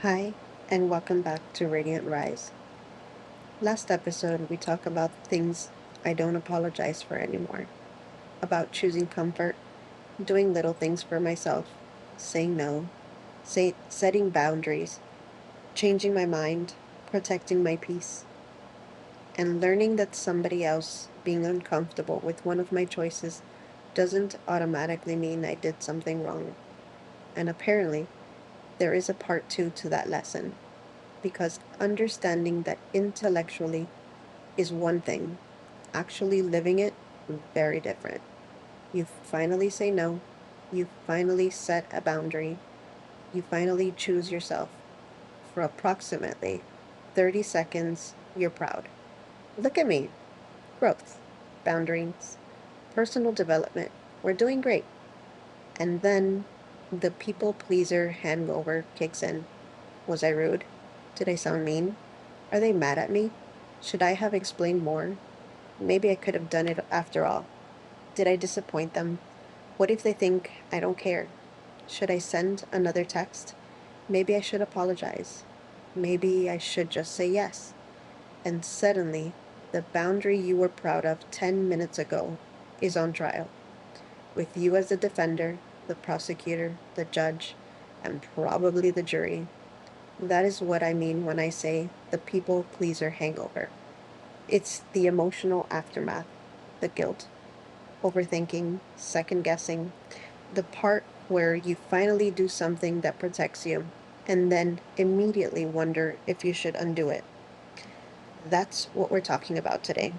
Hi, and welcome back to Radiant Rise. Last episode, we talked about things I don't apologize for anymore, about choosing comfort, doing little things for myself, saying no, setting boundaries, changing my mind, protecting my peace, and learning that somebody else being uncomfortable with one of my choices doesn't automatically mean I did something wrong. And apparently, there is a part two to that lesson, because understanding that intellectually is one thing, actually living it, very different. You finally say no. You finally set a boundary. You finally choose yourself. For approximately 30 seconds, you're proud. Look at me. Growth, boundaries, personal development. We're doing great. And then the people pleaser hangover kicks in. Was I rude? Did I sound mean? Are they mad at me? Should I have explained more? Maybe I could have done it after all. Did I disappoint them? What if they think I don't care? Should I send another text? Maybe I should apologize. Maybe I should just say yes. And suddenly, the boundary you were proud of 10 minutes ago is on trial, with you as the defender, the prosecutor, the judge, and probably the jury. That is what I mean when I say the people pleaser hangover. It's the emotional aftermath, the guilt, overthinking, second guessing, the part where you finally do something that protects you and then immediately wonder if you should undo it. That's what we're talking about today.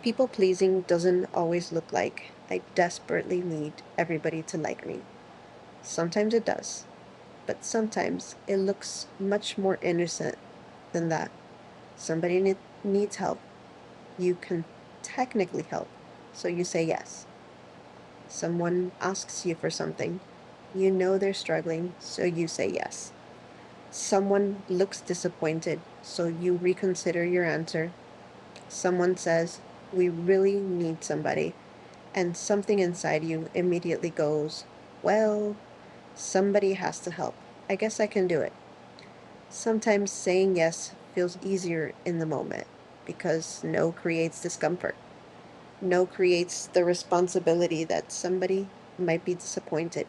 People pleasing doesn't always look like I desperately need everybody to like me. Sometimes it does, but sometimes it looks much more innocent than that. Somebody needs help. You can technically help, so you say yes. Someone asks you for something. You know they're struggling, so you say yes. Someone looks disappointed, so you reconsider your answer. Someone says, "We really need somebody," and something inside you immediately goes, "Well, somebody has to help. I guess I can do it." Sometimes saying yes feels easier in the moment because no creates discomfort. No creates the responsibility that somebody might be disappointed.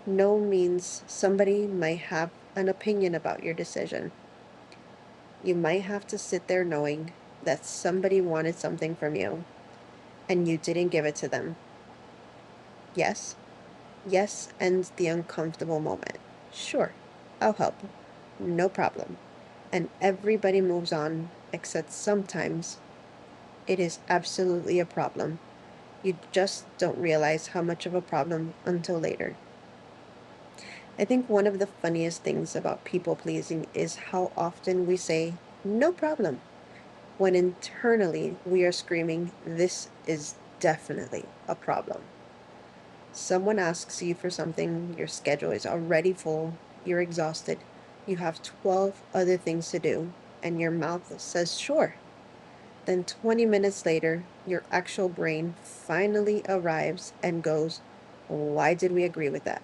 No means somebody might have an opinion about your decision. You might have to sit there knowing that somebody wanted something from you and you didn't give it to them. Yes, yes ends the uncomfortable moment. Sure, I'll help. No problem. And everybody moves on, except sometimes it is absolutely a problem. You just don't realize how much of a problem until later. I think one of the funniest things about people pleasing is how often we say, "No problem," when internally we are screaming, "This is definitely a problem." Someone asks you for something, your schedule is already full, you're exhausted, you have 12 other things to do, and your mouth says sure. Then 20 minutes later, your actual brain finally arrives and goes, "Why did we agree with that?"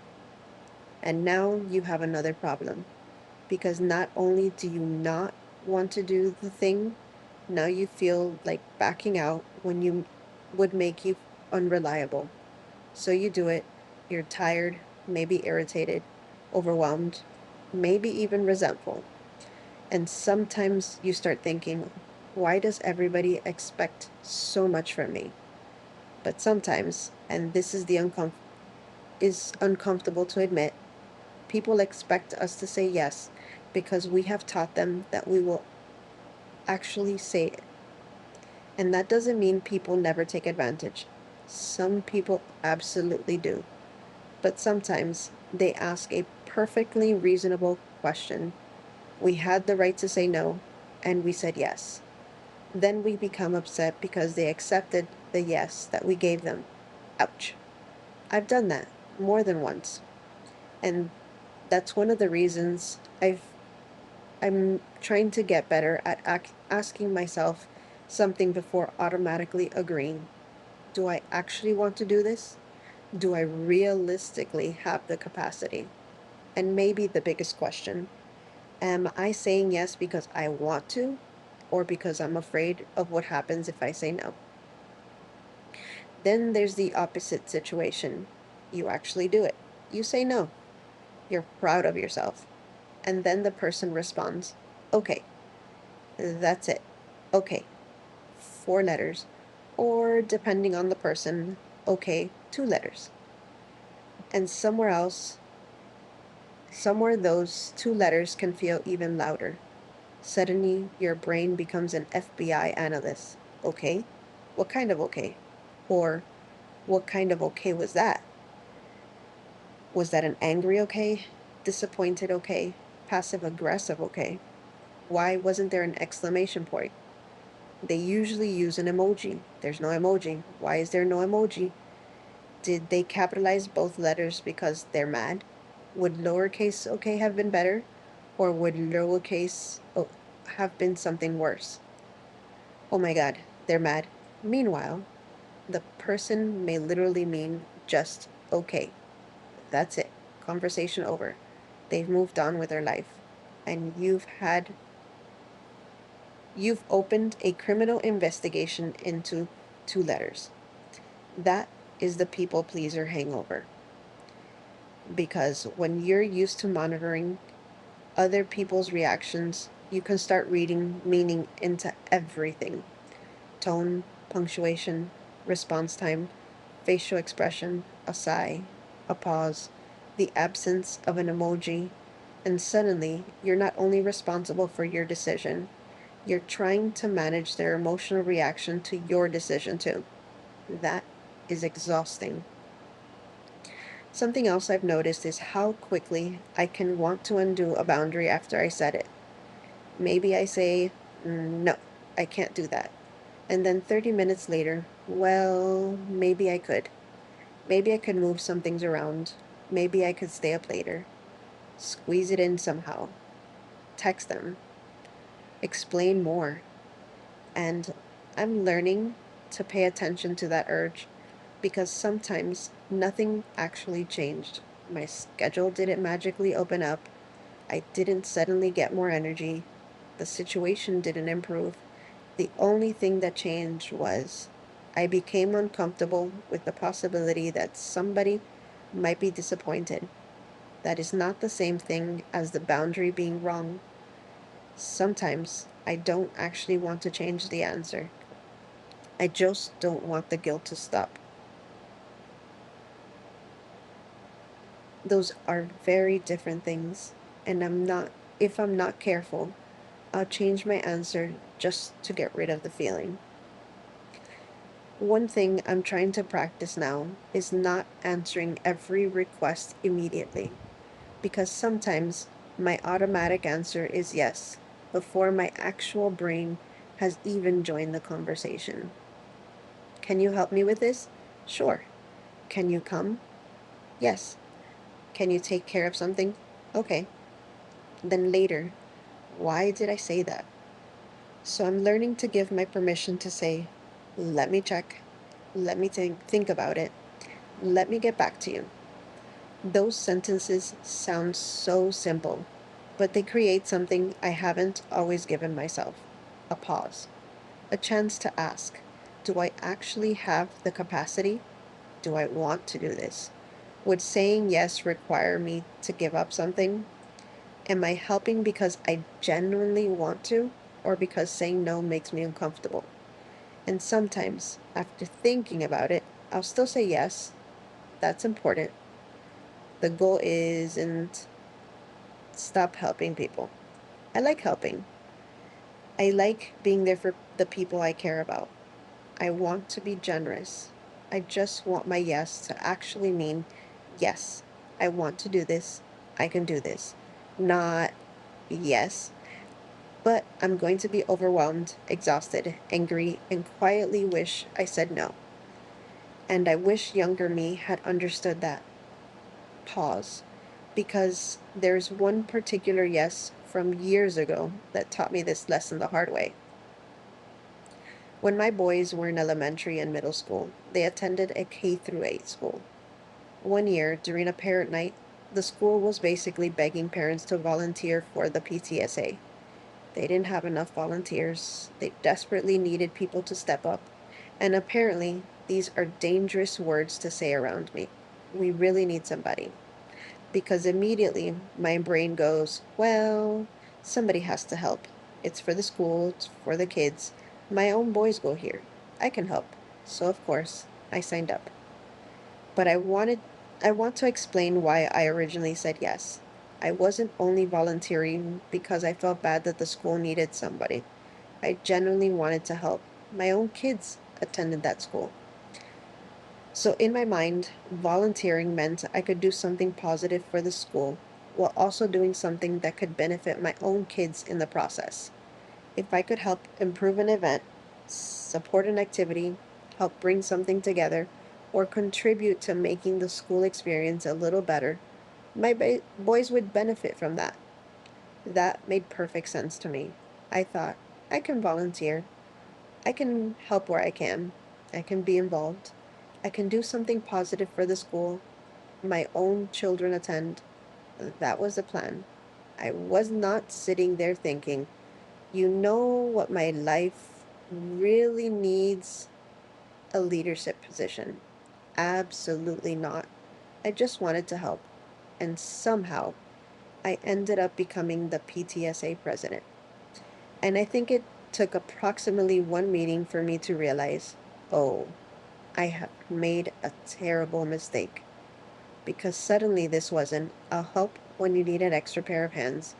And now you have another problem, because not only do you not want to do the thing, now you feel like backing out when you would make you unreliable. So you do it. You're tired, maybe irritated, overwhelmed, maybe even resentful. And sometimes you start thinking, why does everybody expect so much from me? But sometimes, and this is is uncomfortable to admit, people expect us to say yes because we have taught them that we will actually say it. And that doesn't mean people never take advantage. Some people absolutely do. But sometimes they ask a perfectly reasonable question. We had the right to say no, and we said yes. Then we become upset because they accepted the yes that we gave them. Ouch. I've done that more than once. And that's one of the reasons I'm trying to get better at asking myself something before automatically agreeing. Do I actually want to do this? Do I realistically have the capacity? And maybe the biggest question: am I saying yes because I want to, or because I'm afraid of what happens if I say no? Then there's the opposite situation. You actually do it. You say no. You're proud of yourself. And then the person responds, okay, that's it. Okay, 4 letters. Or depending on the person, okay, 2 letters. And somewhere those 2 letters can feel even louder. Suddenly, your brain becomes an FBI analyst. Okay? What kind of okay? Or, what kind of okay was that? Was that an angry okay? Disappointed okay? Passive aggressive okay? Why wasn't there an exclamation point? They usually use an emoji. There's no emoji. Why is there no emoji? Did they capitalize both letters because they're mad? Would lowercase okay have been better? Or would lowercase have been something worse? Oh my god, they're mad. Meanwhile, the person may literally mean just okay. That's it. Conversation over. They've moved on with their life. And you've opened a criminal investigation into 2 letters. That is the people pleaser hangover. Because when you're used to monitoring other people's reactions, you can start reading meaning into everything: tone, punctuation, response time, facial expression, a sigh, a pause, the absence of an emoji, and suddenly you're not only responsible for your decision, you're trying to manage their emotional reaction to your decision too. That is exhausting. Something else I've noticed is how quickly I can want to undo a boundary after I set it. Maybe I say, no, I can't do that. And then 30 minutes later, well, maybe I could. Maybe I could move some things around. Maybe I could stay up later. Squeeze it in somehow. Text them. Explain more. And I'm learning to pay attention to that urge because sometimes nothing actually changed. My schedule didn't magically open up. I didn't suddenly get more energy. The situation didn't improve. The only thing that changed was I became uncomfortable with the possibility that somebody might be disappointed. That is not the same thing as the boundary being wrong. Sometimes I don't actually want to change the answer. I just don't want the guilt to stop. Those are very different things, and if I'm not careful, I'll change my answer just to get rid of the feeling. One thing I'm trying to practice now is not answering every request immediately, because sometimes my automatic answer is yes before my actual brain has even joined the conversation. Can you help me with this? Sure. Can you come? Yes. Can you take care of something? Okay. Then later, why did I say that? So I'm learning to give my permission to say, let me check, let me think about it, let me get back to you. Those sentences sound so simple, but they create something I haven't always given myself: a pause, a chance to ask, do I actually have the capacity? Do I want to do this? Would saying yes require me to give up something? Am I helping because I genuinely want to, or because saying no makes me uncomfortable? And sometimes, after thinking about it, I'll still say yes. That's important. The goal isn't stop helping people. I like helping. I like being there for the people I care about. I want to be generous. I just want my yes to actually mean yes, I want to do this. I can do this. Not yes, but I'm going to be overwhelmed, exhausted, angry, and quietly wish I said no. And I wish younger me had understood that. Pause. Because there's one particular yes from years ago that taught me this lesson the hard way. When my boys were in elementary and middle school, they attended a K through 8 school. One year, during a parent night, The school was basically begging parents to volunteer for the PTSA. They didn't have enough volunteers. They desperately needed people to step up. And apparently, these are dangerous words to say around me. We really need somebody. Because immediately my brain goes, well, somebody has to help. It's for the school, it's for the kids. My own boys go here. I can help. So, of course, I signed up. But I want to explain why I originally said yes. I wasn't only volunteering because I felt bad that the school needed somebody. I genuinely wanted to help. My own kids attended that school. So, in my mind, volunteering meant I could do something positive for the school while also doing something that could benefit my own kids in the process. If I could help improve an event, support an activity, help bring something together, or contribute to making the school experience a little better, boys would benefit from that. That made perfect sense to me. I thought, I can volunteer. I can help where I can. I can be involved. I can do something positive for the school. My own children attend. That was the plan. I was not sitting there thinking, you know what my life really needs? A leadership position. Absolutely not. I just wanted to help. And somehow I ended up becoming the PTSA president. And I think it took approximately one meeting for me to realize, oh, I have made a terrible mistake. Because suddenly this wasn't a help when you need an extra pair of hands.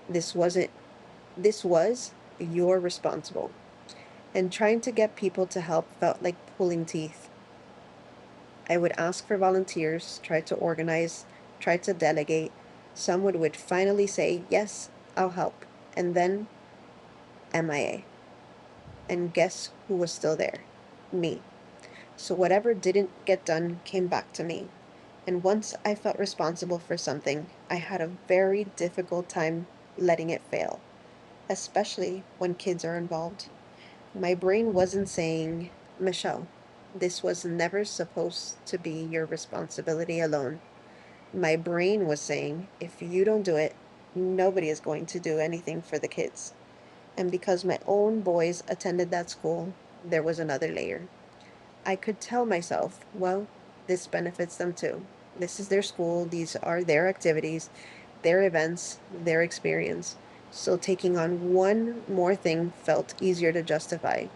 This wasn't, this was you're responsible. And trying to get people to help felt like pulling teeth. I would ask for volunteers, try to organize, try to delegate. Someone would finally say, yes, I'll help. And then MIA. And guess who was still there? Me. So whatever didn't get done came back to me. And once I felt responsible for something, I had a very difficult time letting it fail, especially when kids are involved. My brain wasn't saying, Michelle, this was never supposed to be your responsibility alone. My brain was saying, if you don't do it, nobody is going to do anything for the kids. And because my own boys attended that school, there was another layer. I could tell myself, well, this benefits them too. This is their school, these are their activities, their events, their experience. So taking on one more thing felt easier to justify.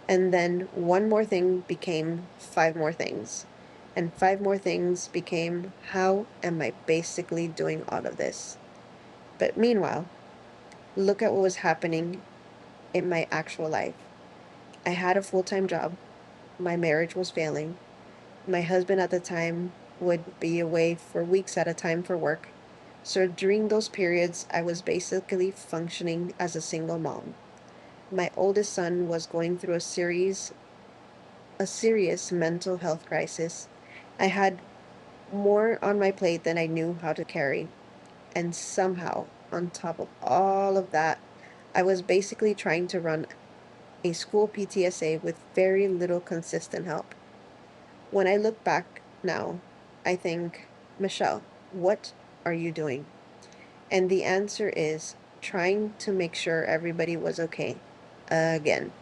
And then one more thing became five more things. And five more things became, how am I basically doing all of this? But meanwhile, look at what was happening in my actual life. I had a full time job. My marriage was failing. My husband at the time would be away for weeks at a time for work. So during those periods, I was basically functioning as a single mom. My oldest son was going through a serious mental health crisis. I had more on my plate than I knew how to carry. And somehow, on top of all of that, I was basically trying to run a school PTSA with very little consistent help. When I look back now, I think, Michelle, what are you doing? And the answer is trying to make sure everybody was okay. Again,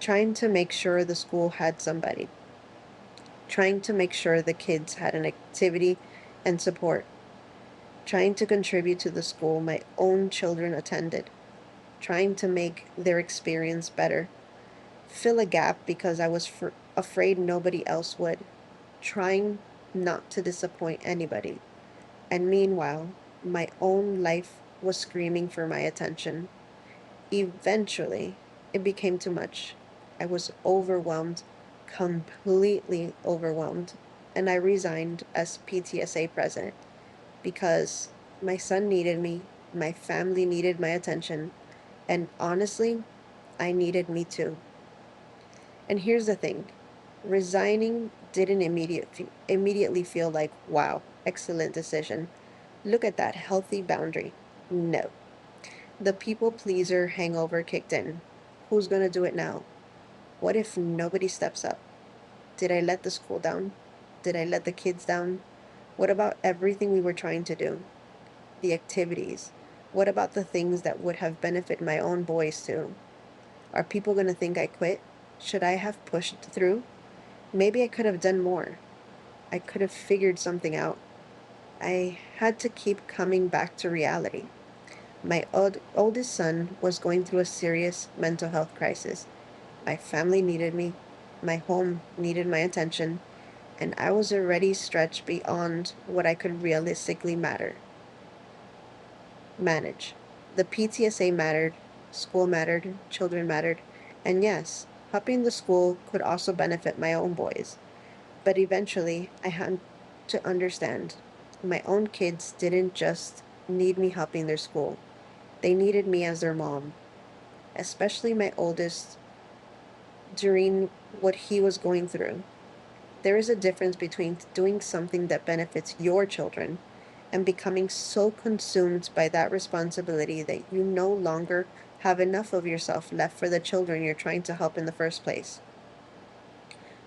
trying to make sure the school had somebody, trying to make sure the kids had an activity and support, trying to contribute to the school my own children attended, trying to make their experience better, fill a gap because I was afraid nobody else would, trying not to disappoint anybody. And meanwhile, my own life was screaming for my attention. Eventually, it became too much. I was overwhelmed, completely overwhelmed, and I resigned as PTSA president because my son needed me, my family needed my attention, and honestly, I needed me too. And here's the thing, resigning didn't immediately feel like, wow, excellent decision. Look at that healthy boundary. No. The people pleaser hangover kicked in. Who's going to do it now? What if nobody steps up? Did I let the school down? Did I let the kids down? What about everything we were trying to do? The activities? What about the things that would have benefited my own boys too? Are people going to think I quit? Should I have pushed through? Maybe I could have done more. I could have figured something out. I had to keep coming back to reality. My oldest son was going through a serious mental health crisis. My family needed me. My home needed my attention. And I was already stretched beyond what I could realistically manage. The PTSA mattered, school mattered, children mattered, and yes, helping the school could also benefit my own boys. But eventually, I had to understand my own kids didn't just need me helping their school, they needed me as their mom, especially my oldest during what he was going through. There is a difference between doing something that benefits your children and becoming so consumed by that responsibility that you no longer have enough of yourself left for the children you're trying to help in the first place.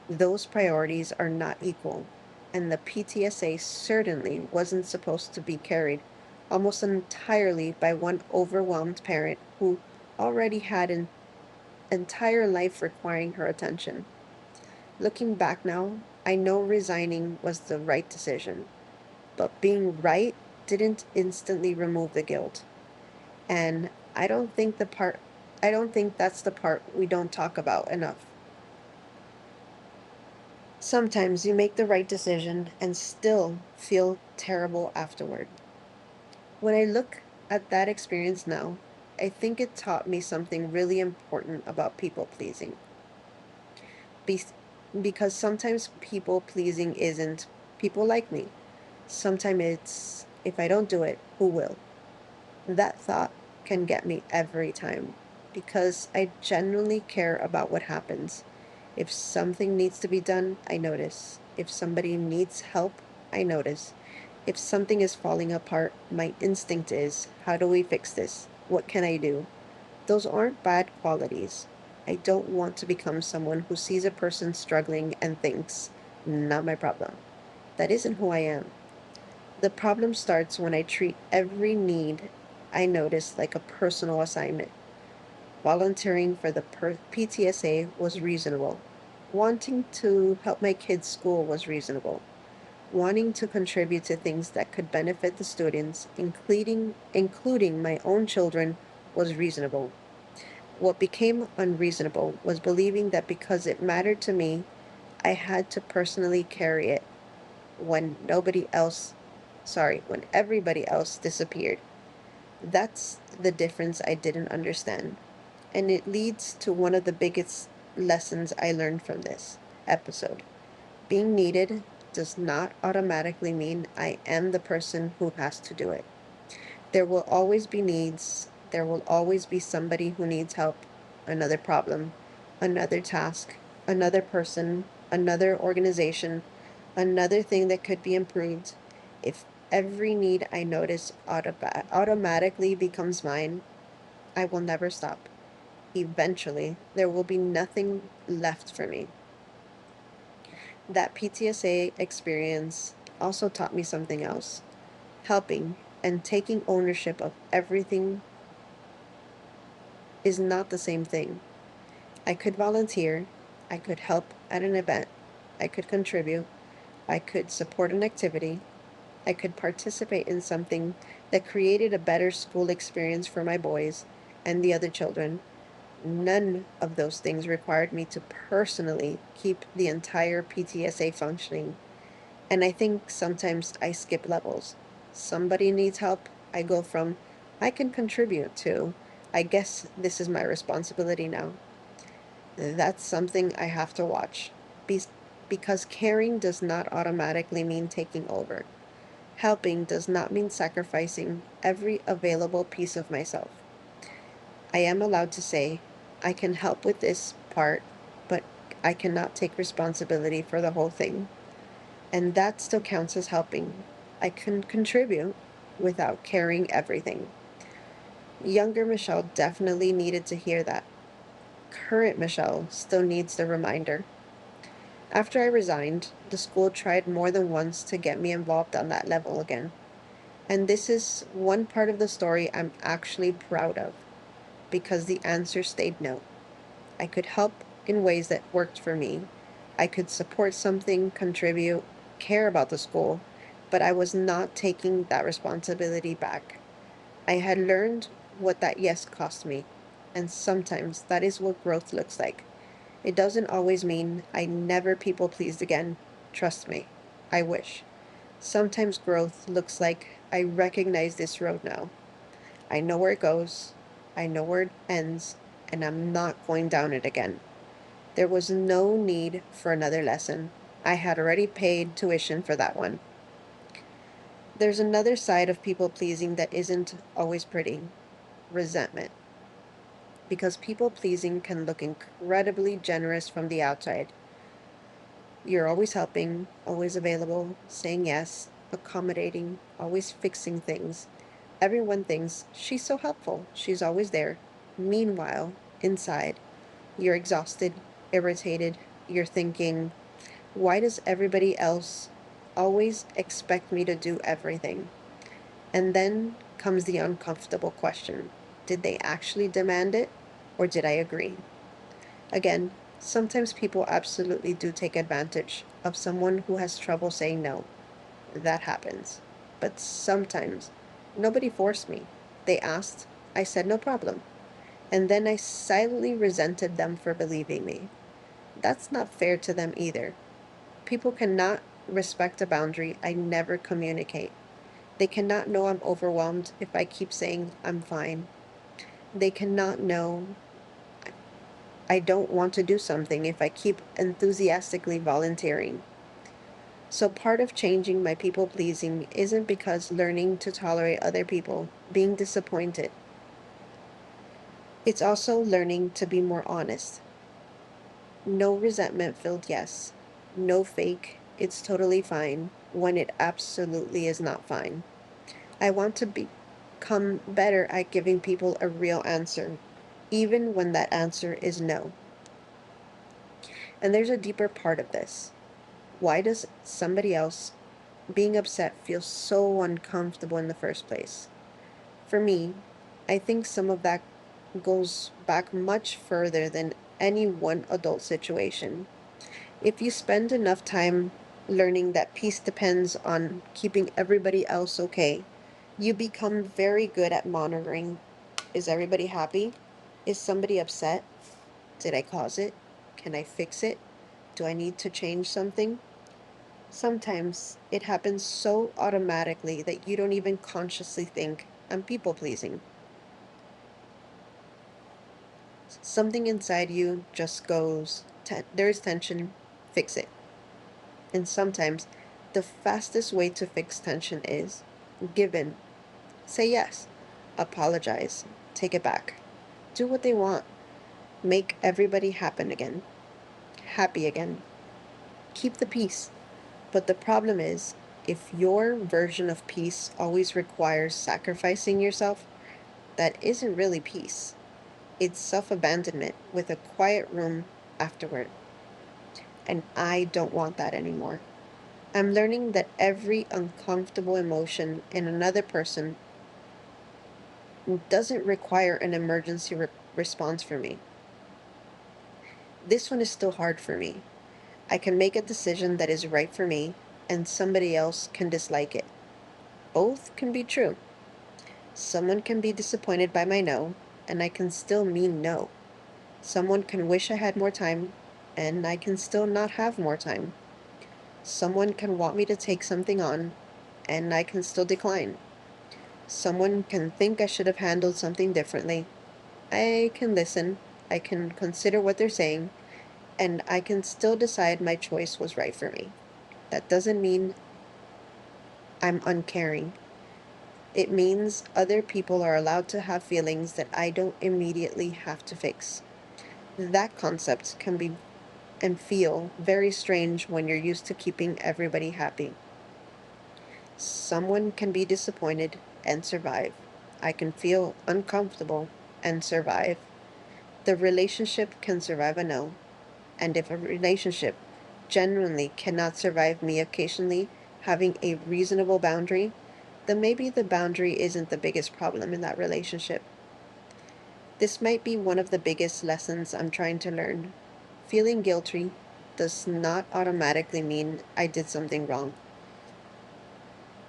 Those priorities are not equal, and the PTSA certainly wasn't supposed to be carried almost entirely by one overwhelmed parent who already had an entire life requiring her attention. Looking back now, I know resigning was the right decision, but being right didn't instantly remove the guilt. And I don't think that's the part we don't talk about enough. Sometimes you make the right decision and still feel terrible afterward. When I look at that experience now, I think it taught me something really important about people pleasing. Be- because sometimes people pleasing isn't people like me. Sometimes it's if I don't do it, who will? That thought can get me every time because I genuinely care about what happens. If something needs to be done, I notice. If somebody needs help, I notice. If something is falling apart, my instinct is, how do we fix this? What can I do? Those aren't bad qualities. I don't want to become someone who sees a person struggling and thinks, not my problem. That isn't who I am. The problem starts when I treat every need I notice like a personal assignment. Volunteering for the PTSA was reasonable. Wanting to help my kids' school was reasonable. Wanting to contribute to things that could benefit the students, including my own children, was reasonable. What became unreasonable was believing that because it mattered to me, I had to personally carry it when when everybody else disappeared. That's the difference I didn't understand. And it leads to one of the biggest lessons I learned from this episode. Being needed does not automatically mean I am the person who has to do it. There will always be needs. There will always be somebody who needs help, another problem, another task, another person, another organization, another thing that could be improved. If every need I notice automatically becomes mine, I will never stop. Eventually, there will be nothing left for me. That PTSA experience also taught me something else. Helping and taking ownership of everything is not the same thing. I could volunteer, I could help at an event, I could contribute, I could support an activity, I could participate in something that created a better school experience for my boys and the other children. None of those things required me to personally keep the entire PTSA functioning. And I think sometimes I skip levels. Somebody needs help, I go from I can contribute to I guess this is my responsibility now. That's something I have to watch. Be- because caring does not automatically mean taking over. Helping does not mean sacrificing every available piece of myself. I am allowed to say, I can help with this part, but I cannot take responsibility for the whole thing. And that still counts as helping. I can contribute without carrying everything. Younger Michelle definitely needed to hear that. Current Michelle still needs the reminder. After I resigned, the school tried more than once to get me involved on that level again. And this is one part of the story I'm actually proud of because the answer stayed no. I could help in ways that worked for me. I could support something, contribute, care about the school, but I was not taking that responsibility back. I had learned what that yes cost me, and sometimes that is what growth looks like. It doesn't always mean I never people pleased again. Trust me. I wish. Sometimes growth looks like I recognize this road now. I know where it goes, I know where it ends, and I'm not going down it again. There was no need for another lesson. I had already paid tuition for that one. There's another side of people pleasing that isn't always pretty: resentment. Because people pleasing can look incredibly generous from the outside. You're always helping, always available, saying yes, accommodating, always fixing things. Everyone thinks she's so helpful, she's always there. Meanwhile, inside, you're exhausted, irritated, you're thinking, why does everybody else always expect me to do everything? And then comes the uncomfortable question: did they actually demand it, or did I agree? Again, sometimes people absolutely do take advantage of someone who has trouble saying no. That happens. But sometimes nobody forced me. They asked, I said no problem. And then I silently resented them for believing me. That's not fair to them either. People cannot respect a boundary I never communicate. They cannot know I'm overwhelmed if I keep saying I'm fine. They cannot know I don't want to do something if I keep enthusiastically volunteering. So part of changing my people pleasing isn't because learning to tolerate other people being disappointed. It's also learning to be more honest. No resentment filled yes. No fake, it's totally fine when it absolutely is not fine. I want to become better at giving people a real answer, even when that answer is no. And there's a deeper part of this. Why does somebody else being upset feel so uncomfortable in the first place? For me, I think some of that goes back much further than any one adult situation. If you spend enough time learning that peace depends on keeping everybody else okay, you become very good at monitoring: is everybody happy? Is somebody upset? Did I cause it? Can I fix it? Do I need to change something? Sometimes it happens so automatically that you don't even consciously think, I'm people pleasing. Something inside you just goes, there's tension, fix it. And sometimes the fastest way to fix tension is give in, say yes, apologize, take it back, do what they want, make everybody happy again, keep the peace. But the problem is, if your version of peace always requires sacrificing yourself, that isn't really peace. It's self abandonment with a quiet room afterward. And I don't want that anymore. I'm learning that every uncomfortable emotion in another person doesn't require an emergency response from me. This one is still hard for me. I can make a decision that is right for me, and somebody else can dislike it. Both can be true. Someone can be disappointed by my no, and I can still mean no. Someone can wish I had more time, and I can still not have more time. Someone can want me to take something on, and I can still decline. Someone can think I should have handled something differently. I can listen, I can consider what they're saying, and I can still decide my choice was right for me. That doesn't mean I'm uncaring. It means other people are allowed to have feelings that I don't immediately have to fix. That concept can be and feel very strange when you're used to keeping everybody happy. Someone can be disappointed and survive. I can feel uncomfortable and survive. The relationship can survive a no. And if a relationship genuinely cannot survive me occasionally having a reasonable boundary, then maybe the boundary isn't the biggest problem in that relationship. This might be one of the biggest lessons I'm trying to learn. Feeling guilty does not automatically mean I did something wrong.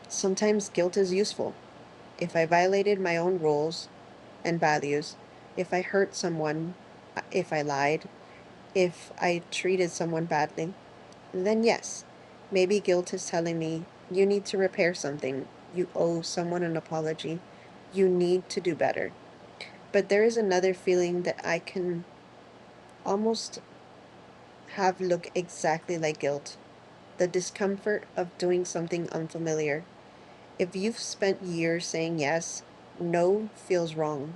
Sometimes guilt is useful. If I violated my own rules and values, if I hurt someone, if I lied, if I treated someone badly, then yes, maybe guilt is telling me you need to repair something. You owe someone an apology. You need to do better. But there is another feeling that I can almost have look exactly like guilt, the discomfort of doing something unfamiliar. If you've spent years saying yes, no feels wrong.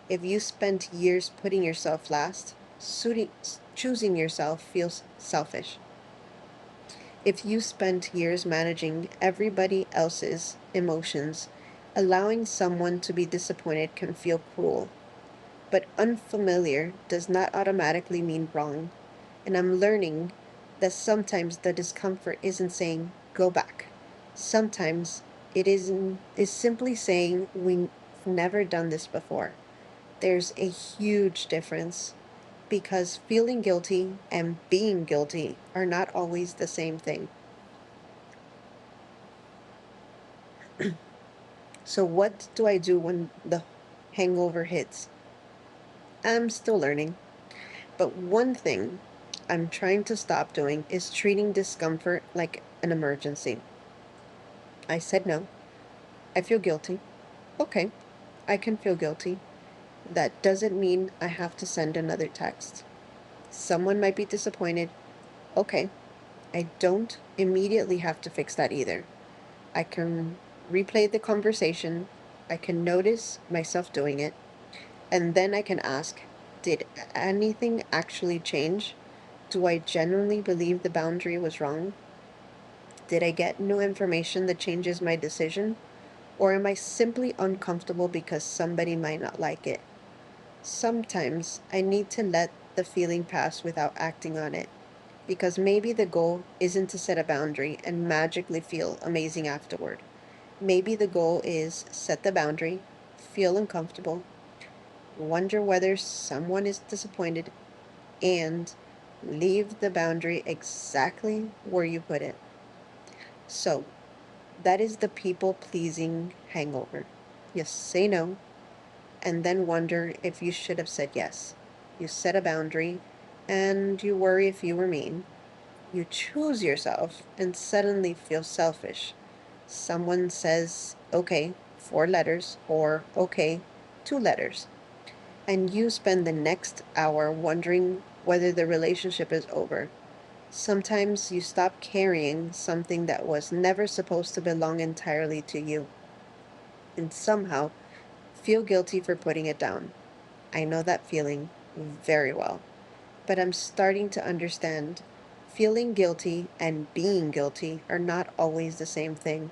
If you spent years putting yourself last, choosing yourself feels selfish. If you spent years managing everybody else's emotions, allowing someone to be disappointed can feel cruel. But unfamiliar does not automatically mean wrong. And I'm learning that sometimes the discomfort isn't saying go back. Sometimes is simply saying we've never done this before. There's a huge difference because feeling guilty and being guilty are not always the same thing. So what do I do when the hangover hits? I'm still learning. But one thing I'm trying to stop doing is treating discomfort like an emergency. I said no. I feel guilty. Okay, I can feel guilty. That doesn't mean I have to send another text. Someone might be disappointed. Okay, I don't immediately have to fix that either. I can replay the conversation. I can notice myself doing it. And then I can ask, did anything actually change? Do I genuinely believe the boundary was wrong? Did I get new information that changes my decision? Or am I simply uncomfortable because somebody might not like it? Sometimes I need to let the feeling pass without acting on it. Because maybe the goal isn't to set a boundary and magically feel amazing afterward. Maybe the goal is set the boundary, feel uncomfortable, wonder whether someone is disappointed, and leave the boundary exactly where you put it. So, that is the people pleasing hangover. You say no and then wonder if you should have said yes. You set a boundary and you worry if you were mean. You choose yourself and suddenly feel selfish. Someone says, okay, 4 letters, or okay, 2 letters. And you spend the next hour wondering whether the relationship is over. Sometimes you stop carrying something that was never supposed to belong entirely to you, and somehow feel guilty for putting it down. I know that feeling very well, but I'm starting to understand feeling guilty and being guilty are not always the same thing.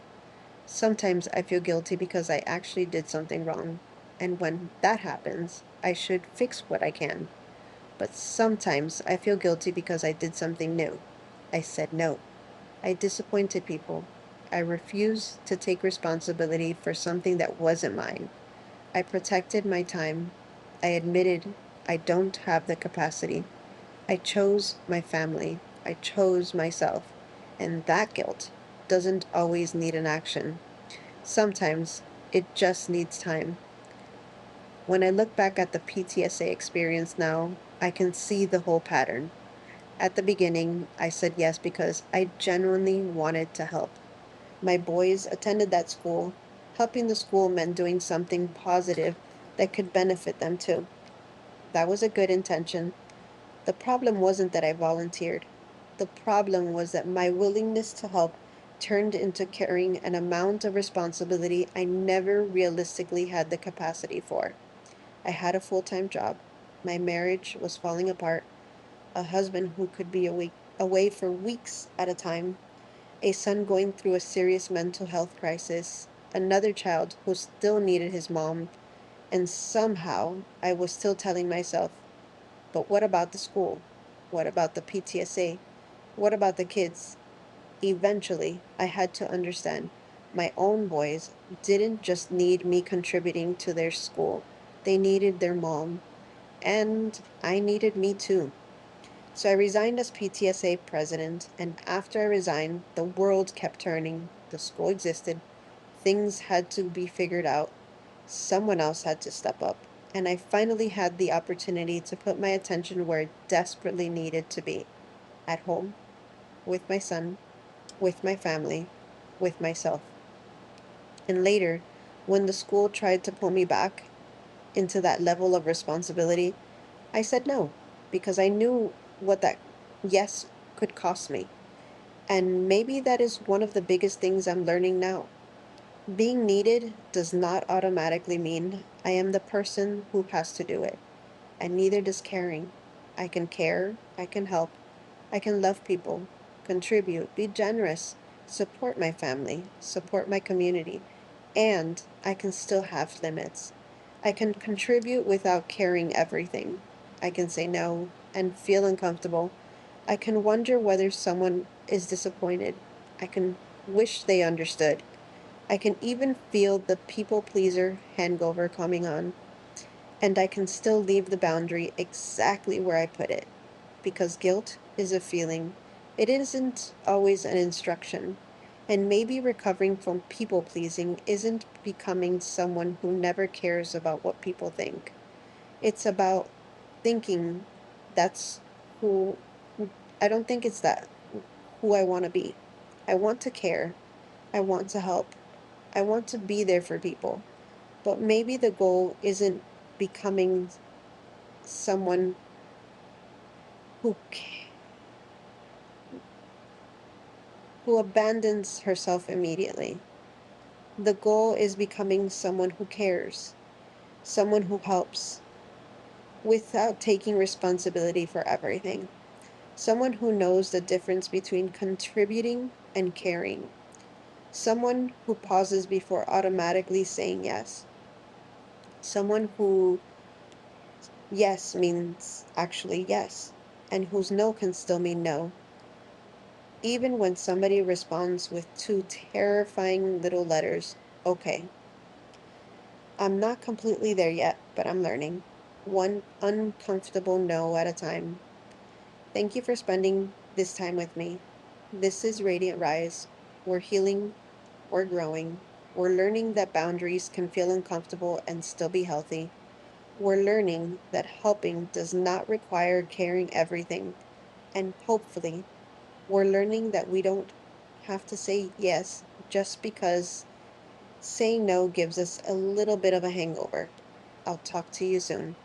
Sometimes I feel guilty because I actually did something wrong, and when that happens, I should fix what I can. But sometimes I feel guilty because I did something new. I said no. I disappointed people. I refused to take responsibility for something that wasn't mine. I protected my time. I admitted I don't have the capacity. I chose my family. I chose myself. And that guilt doesn't always need an action. Sometimes it just needs time. When I look back at the PTSA experience now, I can see the whole pattern. At the beginning, I said yes because I genuinely wanted to help. My boys attended that school. Helping the school meant doing something positive that could benefit them too. That was a good intention. The problem wasn't that I volunteered. The problem was that my willingness to help turned into carrying an amount of responsibility I never realistically had the capacity for. I had a full time job. My marriage was falling apart. A husband who could be away for weeks at a time, a son going through a serious mental health crisis, another child who still needed his mom, and somehow I was still telling myself, but what about the school? What about the PTSA? What about the kids? Eventually, I had to understand my own boys didn't just need me contributing to their school, they needed their mom, and I needed me too. So I resigned as PTSA president, and after I resigned, the world kept turning. The school existed, things had to be figured out, someone else had to step up, and I finally had the opportunity to put my attention where it desperately needed to be, at home, with my son, with my family, with myself. And later, when the school tried to pull me back into that level of responsibility, I said no, because I knew what that yes could cost me. And maybe that is one of the biggest things I'm learning now. Being needed does not automatically mean I am the person who has to do it, and neither does caring. I can care, I can help, I can love people, contribute, be generous, support my family, support my community, and I can still have limits. I can contribute without caring everything. I can say no and feel uncomfortable. I can wonder whether someone is disappointed. I can wish they understood. I can even feel the people pleaser hangover coming on, and I can still leave the boundary exactly where I put it. Because guilt is a feeling, it isn't always an instruction. And maybe recovering from people pleasing isn't becoming someone who never cares about what people think. It's about thinking that's who I don't think it's that who I want to be. I want to care. I want to help. I want to be there for people. But maybe the goal isn't becoming someone who who abandons herself immediately. The goal is becoming someone who cares, someone who helps without taking responsibility for everything, someone who knows the difference between contributing and caring, someone who pauses before automatically saying yes, someone who yes means actually yes, and whose no can still mean no, even when somebody responds with two terrifying little letters, okay. I'm not completely there yet, but I'm learning. One uncomfortable no at a time. Thank you for spending this time with me. This is Radiant Rise. We're healing, we're growing, we're learning that boundaries can feel uncomfortable and still be healthy. We're learning that helping does not require caring everything. And hopefully, we're learning that we don't have to say yes just because saying no gives us a little bit of a hangover. I'll talk to you soon.